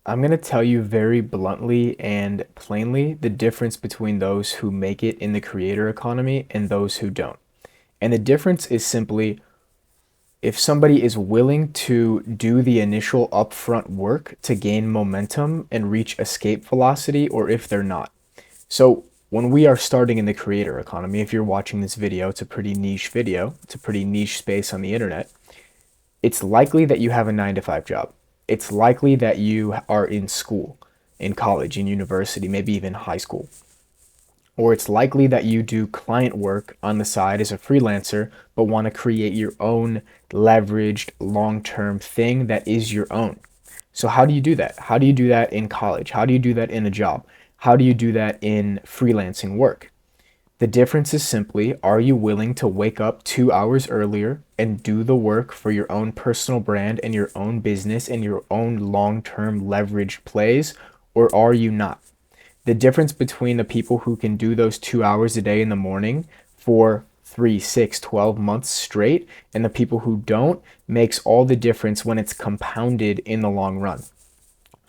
I'm going to tell you very bluntly and plainly the difference between those who make it in the creator economy and those who don't. And the difference is simply if somebody is willing to do the initial upfront work to gain momentum and reach escape velocity, or if they're not. So, when we are starting in the creator economy, if you're watching this video, it's a pretty niche video, it's a pretty niche space on the internet. It's likely that you have a 9 to 5 job. It's likely that you are in school, in college, in university, maybe even high school. Or it's likely that you do client work on the side as a freelancer, but want to create your own leveraged long term thing that is your own. So, how do you do that? How do you do that in college? How do you do that in a job? How do you do that in freelancing work? The difference is simply, are you willing to wake up 2 hours earlier and do the work for your own personal brand and your own business and your own long term leveraged plays, or are you not? The difference between the people who can do those 2 hours a day in the morning for 3, 6, 12 months straight and the people who don't makes all the difference when it's compounded in the long run.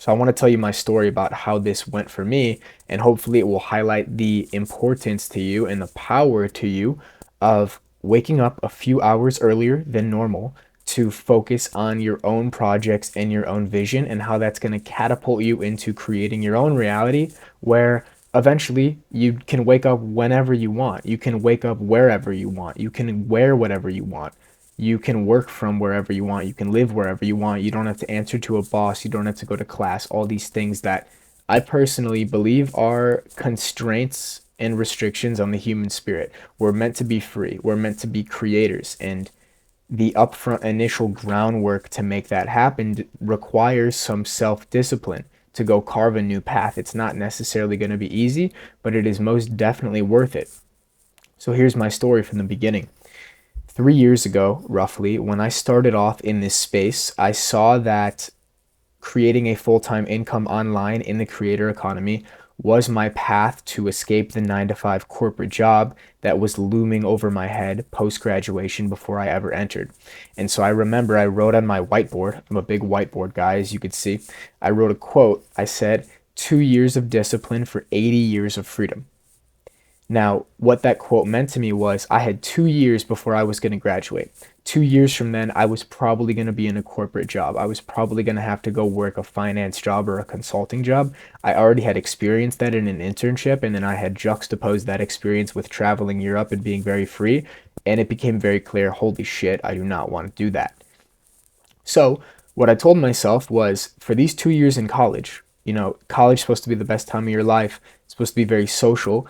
So I want to tell you my story about how this went for me, and hopefully it will highlight the importance to you and the power to you of waking up a few hours earlier than normal to focus on your own projects and your own vision, and how that's going to catapult you into creating your own reality where eventually you can wake up whenever you want. You can wake up wherever you want. You can wear whatever you want. You can work from wherever you want. You can live wherever you want. You don't have to answer to a boss. You don't have to go to class. All these things that I personally believe are constraints and restrictions on the human spirit. We're meant to be free. We're meant to be creators. And the upfront initial groundwork to make that happen requires some self-discipline to go carve a new path. It's not necessarily going to be easy, but it is most definitely worth it. So here's my story from the beginning. 3 years ago, roughly, when I started off in this space, I saw that creating a full-time income online in the creator economy was my path to escape the 9 to 5 corporate job that was looming over my head post-graduation before I ever entered. And so I remember I wrote on my whiteboard, I'm a big whiteboard guy, as you could see, I wrote a quote. I said, 2 years of discipline for 80 years of freedom. Now, what that quote meant to me was I had 2 years before I was going to graduate. 2 years from then, I was probably going to be in a corporate job. I was probably going to have to go work a finance job or a consulting job. I already had experienced that in an internship, and then I had juxtaposed that experience with traveling Europe and being very free, and it became very clear, holy shit, I do not want to do that. So, what I told myself was for these 2 years in college, college is supposed to be the best time of your life, it's supposed to be very social.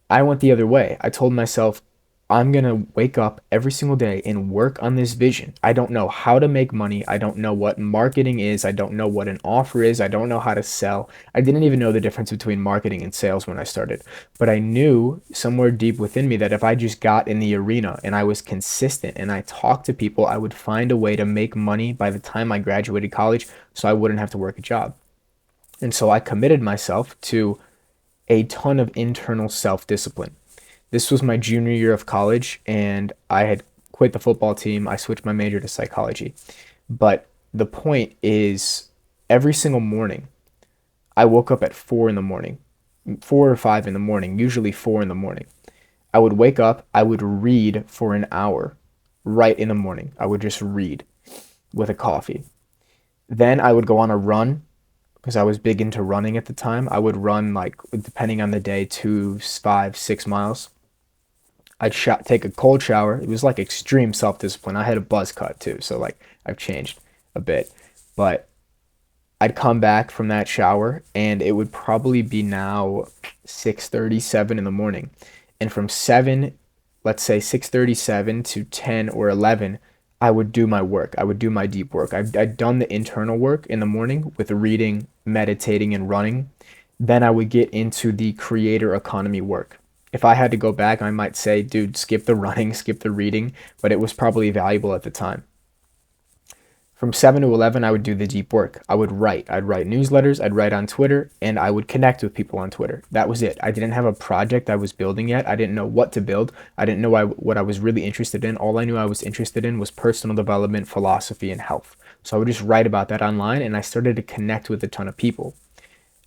I went the other way. I told myself, I'm going to wake up every single day and work on this vision. I don't know how to make money. I don't know what marketing is. I don't know what an offer is. I don't know how to sell. I didn't even know the difference between marketing and sales when I started. But I knew somewhere deep within me that if I just got in the arena and I was consistent and I talked to people, I would find a way to make money by the time I graduated college so I wouldn't have to work a job. And so I committed myself to a ton of internal self-discipline. This was my junior year of college, and I had quit the football team. I switched my major to psychology. But the point is, every single morning, I woke up at 4 in the morning, 4 or 5 in the morning, usually 4 in the morning. I would wake up, I would read for an hour right in the morning. I would just read with a coffee. Then I would go on a run because I was big into running at the time. I would run, like, depending on the day, 2, 5, 6 miles. I'd take a cold shower. It was like extreme self-discipline. I had a buzz cut too, so like I've changed a bit. But I'd come back from that shower and it would probably be now 6:37 in the morning. And from 7, let's say 6:37 to 10 or 11, I would do my work. I would do my deep work. I'd done the internal work in the morning with reading, meditating, and running. Then I would get into the creator economy work. If I had to go back, I might say, dude, skip the running, skip the reading, but it was probably valuable at the time. From 7 to 11, I would do the deep work. I would write. I'd write newsletters, I'd write on Twitter, and I would connect with people on Twitter. That was it. I didn't have a project I was building yet. I didn't know what to build. I didn't know what I was really interested in. All I knew I was interested in was personal development, philosophy, and health. So I would just write about that online, and I started to connect with a ton of people.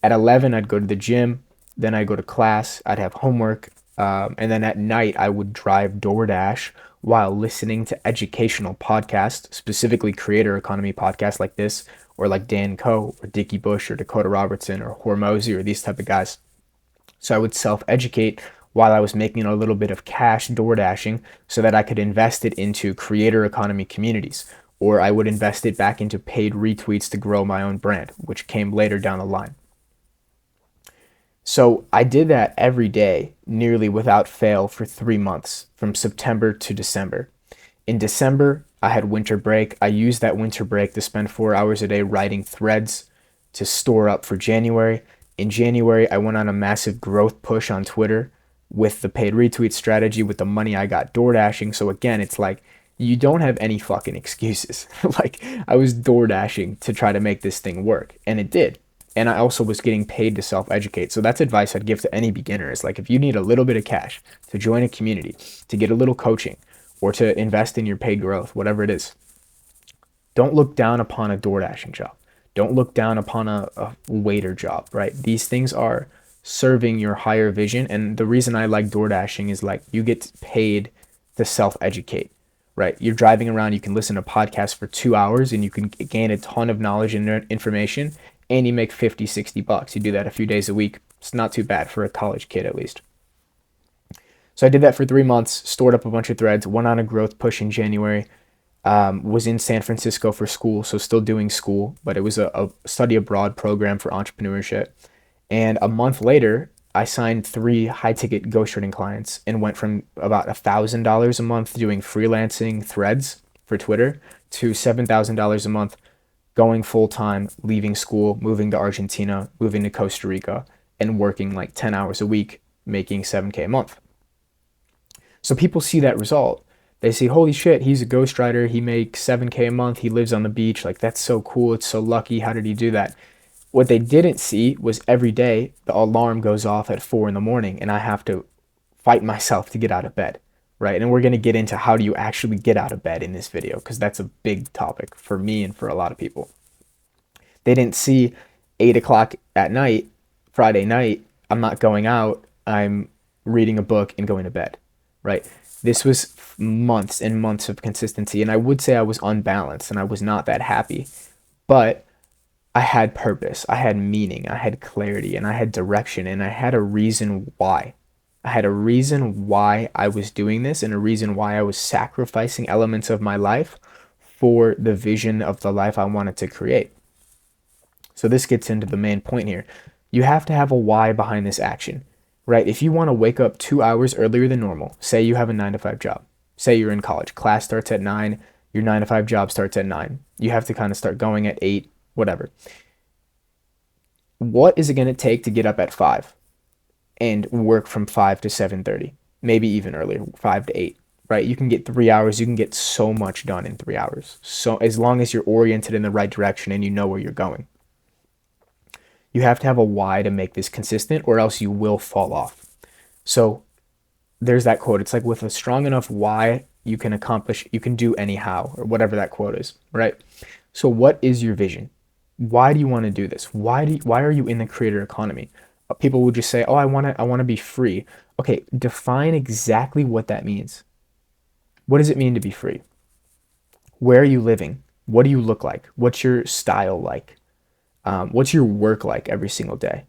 At 11, I'd go to the gym, then I'd go to class, I'd have homework, and then at night, I would drive DoorDash while listening to educational podcasts, specifically creator economy podcasts like this, or like Dan Coe, or Dickie Bush, or Dakota Robertson, or Hormozy, or these type of guys. So I would self-educate while I was making a little bit of cash door dashing so that I could invest it into creator economy communities. Or I would invest it back into paid retweets to grow my own brand, which came later down the line. So I did that every day, nearly without fail, for 3 months, from September to December. In December, I had winter break. I used that winter break to spend 4 hours a day writing threads to store up for January. In January, I went on a massive growth push on Twitter with the paid retweet strategy, with the money I got door dashing. So again, it's like you don't have any fucking excuses. Like I was door dashing to try to make this thing work, and it did. And I also was getting paid to self-educate. So that's advice I'd give to any beginner. Is like if you need a little bit of cash to join a community, to get a little coaching, or to invest in your paid growth, whatever it is, don't look down upon a door dashing job. Don't look down upon a waiter job, right? These things are serving your higher vision. And the reason I like door dashing is like you get paid to self-educate, right? You're driving around, you can listen to podcasts for 2 hours and you can gain a ton of knowledge and information, and you make 50, $60. You do that a few days a week. It's not too bad for a college kid, at least. So I did that for 3 months, stored up a bunch of threads, went on a growth push in January, was in San Francisco for school, so still doing school, but it was a study abroad program for entrepreneurship. And a month later, I signed 3 high-ticket ghostwriting clients and went from about $1,000 a month doing freelancing threads for Twitter to $7,000 a month going full-time, leaving school, moving to Argentina, moving to Costa Rica, and working like 10 hours a week, making 7K a month. So people see that result. They say, holy shit, he's a ghostwriter. He makes 7K a month. He lives on the beach. Like, that's so cool. It's so lucky. How did he do that? What they didn't see was every day the alarm goes off at 4 in the morning and I have to fight myself to get out of bed, right? And we're going to get into how do you actually get out of bed in this video, because that's a big topic for me and for a lot of people. They didn't see 8 o'clock at night, Friday night, I'm not going out. I'm reading a book and going to bed, right? This was months and months of consistency. And I would say I was unbalanced and I was not that happy, but I had purpose, I had meaning, I had clarity, and I had direction, and I had a reason why. I had a reason why I was doing this and a reason why I was sacrificing elements of my life for the vision of the life I wanted to create. So this gets into the main point here. You have to have a why behind this action, right? If you want to wake up 2 hours earlier than normal, say you have a 9 to 5 job, say you're in college, class starts at 9, your 9 to 5 job starts at 9. You have to kind of start going at 8, whatever. What is it going to take to get up at 5 and work from 5 to 7:30, maybe even earlier, 5 to 8, right? You can get 3 hours. You can get so much done in 3 hours. So as long as you're oriented in the right direction and you know where you're going. You have to have a why to make this consistent, or else you will fall off. So there's that quote. It's like, with a strong enough why, you can accomplish, you can do anyhow, or whatever that quote is, right? So what is your vision? Why do you want to do this? Why are you in the creator economy? People will just say, "Oh, I want to be free." Okay, define exactly what that means. What does it mean to be free? Where are you living? What do you look like? What's your style like? What's your work like every single day?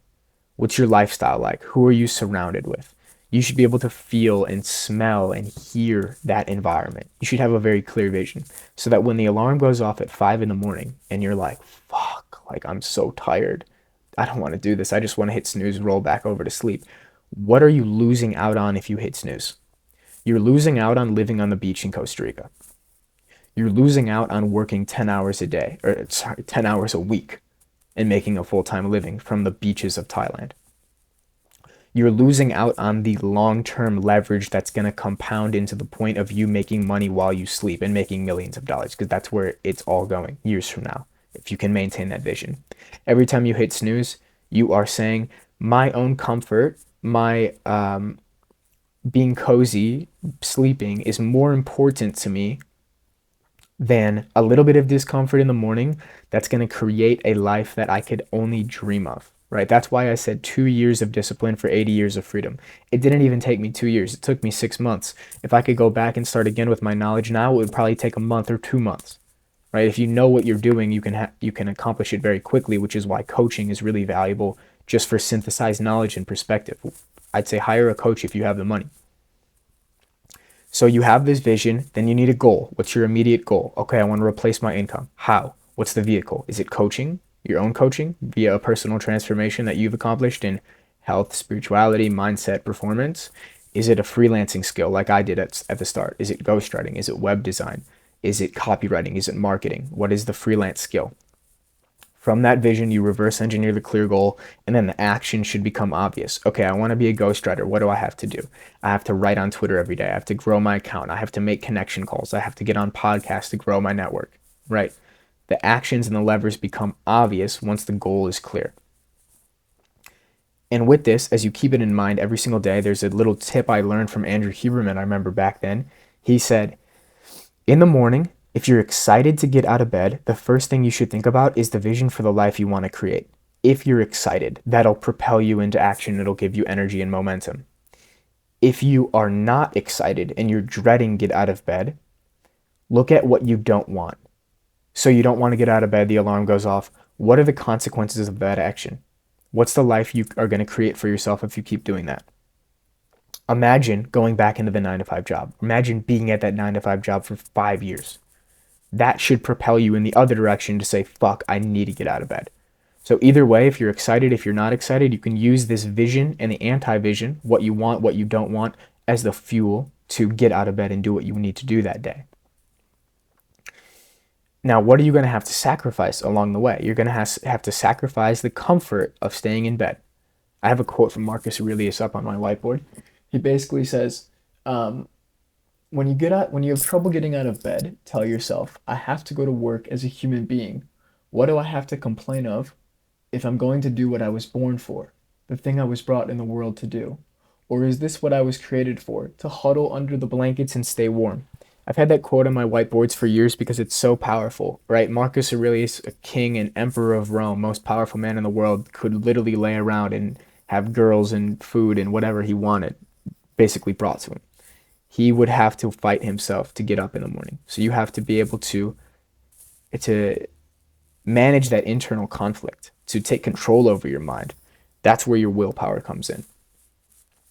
What's your lifestyle like? Who are you surrounded with? You should be able to feel and smell and hear that environment. You should have a very clear vision so that when the alarm goes off at 5 in the morning and you're like, fuck, like I'm so tired. I don't want to do this. I just want to hit snooze, roll back over to sleep. What are you losing out on if you hit snooze? You're losing out on living on the beach in Costa Rica. You're losing out on working 10 hours a day, or sorry, 10 hours a week and making a full-time living from the beaches of Thailand. You're losing out on the long-term leverage that's going to compound into the point of you making money while you sleep and making millions of dollars, because that's where it's all going years from now, if you can maintain that vision. Every time you hit snooze, you are saying, my own comfort, my being cozy, sleeping is more important to me than a little bit of discomfort in the morning that's going to create a life that I could only dream of, right? That's why I said 2 years of discipline for 80 years of freedom. It didn't even take me 2 years. It took me 6 months. If I could go back and start again with my knowledge now, it would probably take a month or 2 months, right? If you know what you're doing, you can accomplish it very quickly, which is why coaching is really valuable just for synthesized knowledge and perspective. I'd say hire a coach if you have the money. So you have this vision, then you need a goal. What's your immediate goal? Okay, I want to replace my income. How? What's the vehicle? Is it coaching, your own coaching via a personal transformation that you've accomplished in health, spirituality, mindset, performance? Is it a freelancing skill like I did at the start? Is it ghostwriting? Is it web design? Is it copywriting? Is it marketing? What is the freelance skill? From that vision, you reverse engineer the clear goal, and then the action should become obvious. Okay, I want to be a ghostwriter. What do I have to do? I have to write on Twitter every day. I have to grow my account. I have to make connection calls. I have to get on podcasts to grow my network, right? The actions and the levers become obvious once the goal is clear. And with this, as you keep it in mind every single day, there's a little tip I learned from Andrew Huberman. I remember back then. He said, in the morning, if you're excited to get out of bed, the first thing you should think about is the vision for the life you want to create. If you're excited, that'll propel you into action. It'll give you energy and momentum. If you are not excited and you're dreading get out of bed, look at what you don't want. So you don't want to get out of bed, the alarm goes off. What are the consequences of that action? What's the life you are going to create for yourself if you keep doing that? Imagine going back into the 9 to 5 job. Imagine being at that 9 to 5 job for 5 years. That should propel you in the other direction to say, fuck, I need to get out of bed. So either way, if you're excited, if you're not excited, you can use this vision and the anti-vision, what you want, what you don't want, as the fuel to get out of bed and do what you need to do that day. Now, what are you going to have to sacrifice along the way? You're going to have to sacrifice the comfort of staying in bed. I have a quote from Marcus Aurelius up on my whiteboard. He basically says, when you have trouble getting out of bed, tell yourself, I have to go to work as a human being. What do I have to complain of if I'm going to do what I was born for, the thing I was brought in the world to do? Or is this what I was created for, to huddle under the blankets and stay warm? I've had that quote on my whiteboards for years because it's so powerful, right? Marcus Aurelius, a king and emperor of Rome, most powerful man in the world, could literally lay around and have girls and food and whatever he wanted basically brought to him. He would have to fight himself to get up in the morning. So you have to be able to manage that internal conflict, to take control over your mind. That's where your willpower comes in.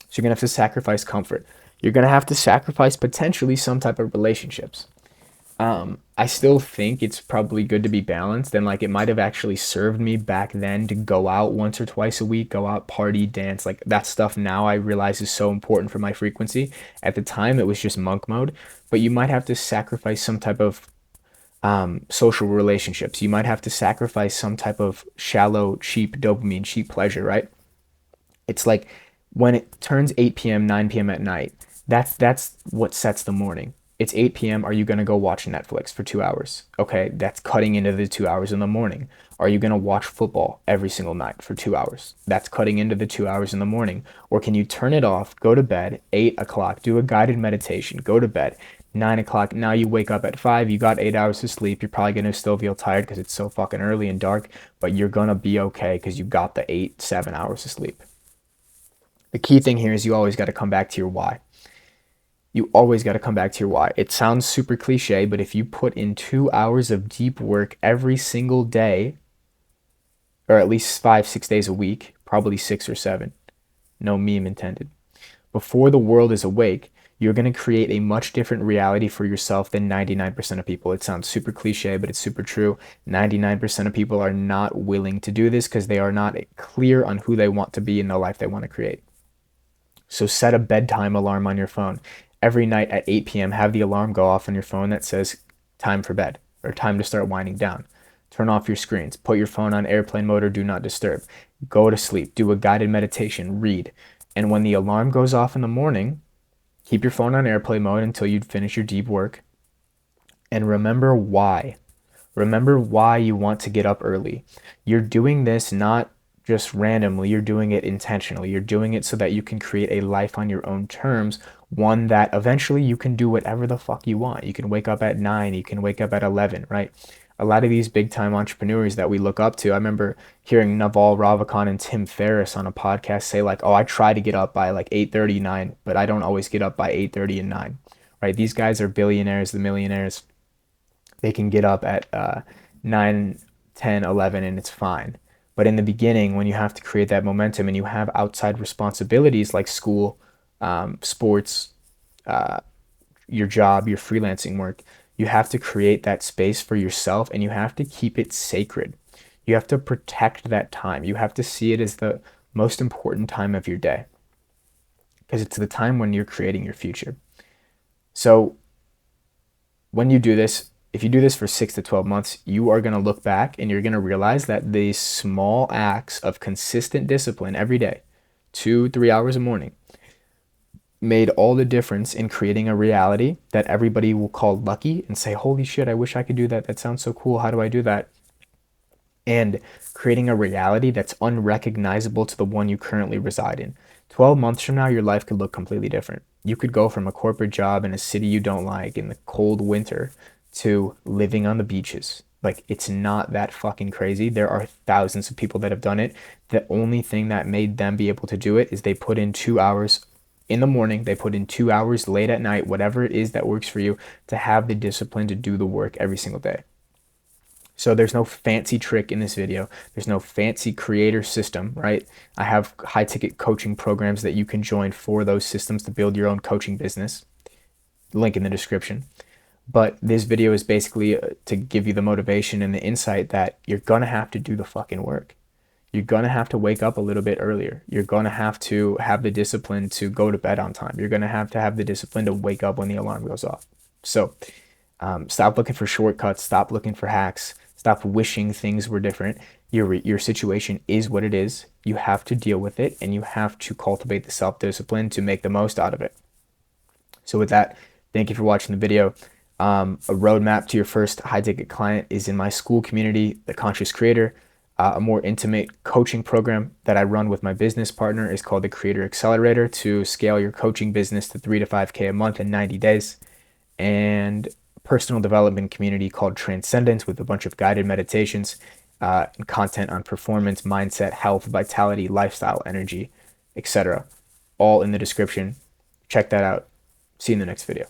So you're going to have to sacrifice comfort. You're going to have to sacrifice potentially some type of relationships. I still think it's probably good to be balanced, and like it might have actually served me back then to go out once or twice a week, go out, party, dance, like that stuff now I realize is so important for my frequency. At the time it was just monk mode, but you might have to sacrifice some type of social relationships. You might have to sacrifice some type of shallow, cheap dopamine, cheap pleasure, right? It's like when it turns 8 p.m., 9 p.m. at night, that's what sets the morning. It's 8 p.m. Are you going to go watch Netflix for 2 hours? Okay, that's cutting into the 2 hours in the morning. Are you going to watch football every single night for 2 hours? That's cutting into the 2 hours in the morning. Or can you turn it off, go to bed, 8 o'clock, do a guided meditation, go to bed, 9 o'clock, now you wake up at 5, you got 8 hours of sleep. You're probably going to still feel tired because it's so fucking early and dark, but you're going to be okay because you got the 8, 7 hours of sleep. The key thing here is you always got to come back to your why. You always got to come back to your why. It sounds super cliche, but if you put in 2 hours of deep work every single day, or at least 5-6 days a week, probably 6 or 7, no meme intended, before the world is awake, you're going to create a much different reality for yourself than 99% of people. It sounds super cliche, but it's super true. 99% of people are not willing to do this because they are not clear on who they want to be in the life they want to create. So set a bedtime alarm on your phone. Every night at 8 p.m., have the alarm go off on your phone that says time for bed or time to start winding down. Turn off your screens. Put your phone on airplane mode or do not disturb. Go to sleep. Do a guided meditation. Read. And when the alarm goes off in the morning, keep your phone on airplane mode until you finish your deep work. And remember why. Remember why you want to get up early. You're doing this not just randomly. You're doing it intentionally. You're doing it so that you can create a life on your own terms, one that eventually you can do whatever the fuck you want. You can wake up at 9, you can wake up at 11, right? A lot of these big time entrepreneurs that we look up to, I remember hearing Naval Ravikant and Tim Ferriss on a podcast say like, "Oh, I try to get up by like 8:39, but I don't always get up by 8:30 and 9." Right? These guys are billionaires, the millionaires. They can get up at 9, 10, 11, and it's fine. But in the beginning, when you have to create that momentum and you have outside responsibilities like school, sports, uh, your job, your freelancing work, you have to create that space for yourself and you have to keep it sacred. You have to protect that time. You have to see it as the most important time of your day because it's the time when you're creating your future. So when you do this, if you do this for 6 to 12 months, you are going to look back and you're going to realize that these small acts of consistent discipline every day, 2, 3 hours a morning, made all the difference in creating a reality that everybody will call lucky and say, "Holy shit, I wish I could do that. That sounds so cool. How do I do that?" And creating a reality that's unrecognizable to the one you currently reside in. 12 months from now, your life could look completely different. You could go from a corporate job in a city you don't like in the cold winter to living on the beaches. Like, it's not that fucking crazy. There are thousands of people that have done it. The only thing that made them be able to do it is they put in 2 hours in the morning, they put in 2 hours late at night, whatever it is that works for you, to have the discipline to do the work every single day. So there's no fancy trick in this video. There's no fancy creator system, right? I have high ticket coaching programs that you can join for those systems to build your own coaching business. Link in the description. But this video is basically to give you the motivation and the insight that you're going to have to do the fucking work. You're going to have to wake up a little bit earlier. You're going to have the discipline to go to bed on time. You're going to have the discipline to wake up when the alarm goes off. So stop looking for shortcuts. Stop looking for hacks. Stop wishing things were different. Your situation is what it is. You have to deal with it, and you have to cultivate the self-discipline to make the most out of it. So with that, thank you for watching the video. A roadmap to your first high-ticket client is in my school community, The Conscious Creator. A more intimate coaching program that I run with my business partner is called the Creator Accelerator to scale your coaching business to 3 to 5K a month in 90 days. And personal development community called Transcendence with a bunch of guided meditations and content on performance, mindset, health, vitality, lifestyle, energy, etc. All in the description. Check that out. See you in the next video.